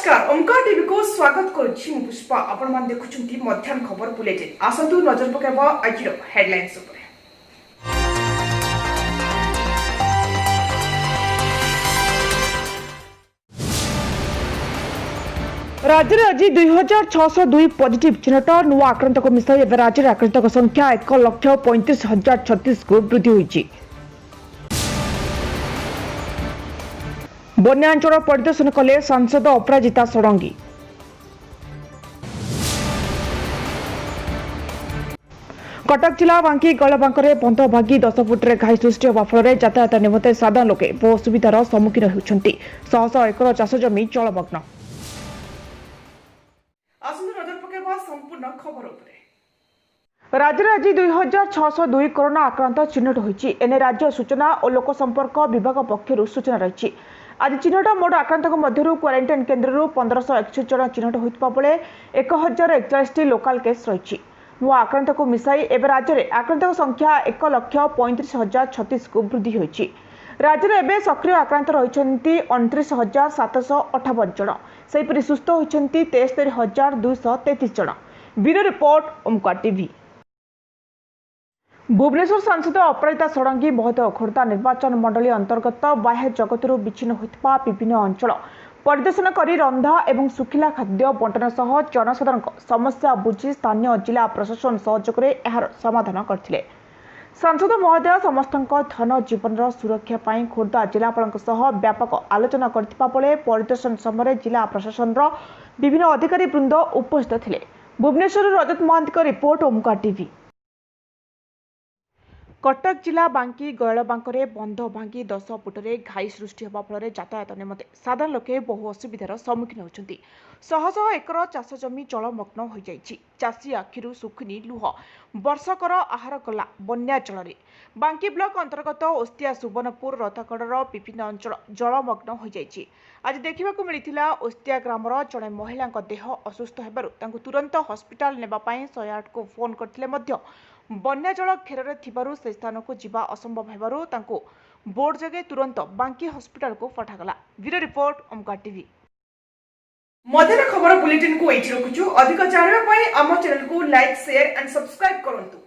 नमस्कार ओमकार टीवी को स्वागत करुछि मु पुष्पा आपण मान देखुछंती मध्याह्न खबर बुलेटिन आसंतु नजर पकेबा आजिरो हेडलाइंस ऊपर। राज्य में आज 2602 पॉजिटिव चिन्हट नुआ आक्रांतक मिसाई एवं राज्य में आक्रांतक संख्या 1,35,036 को वृद्धि होईछि। बन्यांचल परिदर्शन कले सांसद अपराजिता षडंगी। कटक जिला बांकी गलबांकरे बंध भागी 10 फुट्रे घाई सृष्टि होगा फल यातायात निमंते साधारण लोके बहु असुविधार सम्मुखीन होउछंती। शह शह एकर चाष जमी जलमग्न। राज्य में आज 2602 कोरोना आक्रांत चिन्हट होईछि। एने राज्य सूचना और लोक संपर्क विभाग पक्षरु सूचना रही। आज चिन्हट मोट आक्रांतक मध्यरु क्वारंटाइन केन्द्र 1561 जन चिन्हट होइतबा बेले 1041 लोकाल केस रही। नुआ आक्रांतक मिसाई एवं राज्य में आक्रांतक संख्या 1,35,036 को वृद्धि होईछि। राज्य में एवं सक्रिय आक्रांत रही 29,758 जन। सेहिपरि सुस्थ होइछन्ति 73,233 जन। Bureau report Omkar TV. Bhubaneswar सांसद अपराजिता षडंगी महोदय खोर्धा निर्वाचन मंडली अंतर्गत बाह्य जगतरू विच्छिन्न होइतबा विभिन्न अंचल परिदर्शन करी रंधा एवं सुखिला खाद्य बंटन सह जनसाधारण समस्या बुझी स्थानीय जिला प्रशासन सहयोग में एहार समाधान करथिले। सांसद महोदय समस्त धन जीवन सुरक्षा पाई खोर्धा जिलापाल व्यापक आलोचना करथिबा बेले परिदर्शन समय जिला प्रशासन विभिन्न अधिकारी वृंद उपस्थित थिले। भुवनेश्वर रजत महांती रिपोर्ट ओमकार टीवी। कटक जिला बांकी गयलबांकरे बंध भांगी 10 फुट्रे घाई सृष्टि होगा फल यातायात निमंते साधारण लोके बहु असुविधार सम्मुखीन होउछंती। शह शह एकर चाष जमी जलमग्न हो जाइछि। चाषी आखिरु सुखुनी लुह वर्षकर आहार गला बन्या जल। बांकी ब्लॉक अंतर्गत ओस्तिया सुबर्णपुर रथगढ़र विभिन्न अंचल जलमग्न हो जाइछि। आज देखा मिलता ओस्तिया ग्रामर जड़े महिला देह असुस्थ होबारु तुरंत हस्पिटाल नेबा पई 108 को फोन करथिले मध्य बन्या जल घेर से स्थान को जीवा असंभव हेबारु तांको बोर्ड जगे तुरंत बांकी हस्पिटाल को पठागला। Bureau report Omkar TV. मध्याह्न खबर बुलेटिन को एठी रखुछु। अधिक जानबा पई आम चैनल को लाइक शेयर एंड सब्सक्राइब करंतु।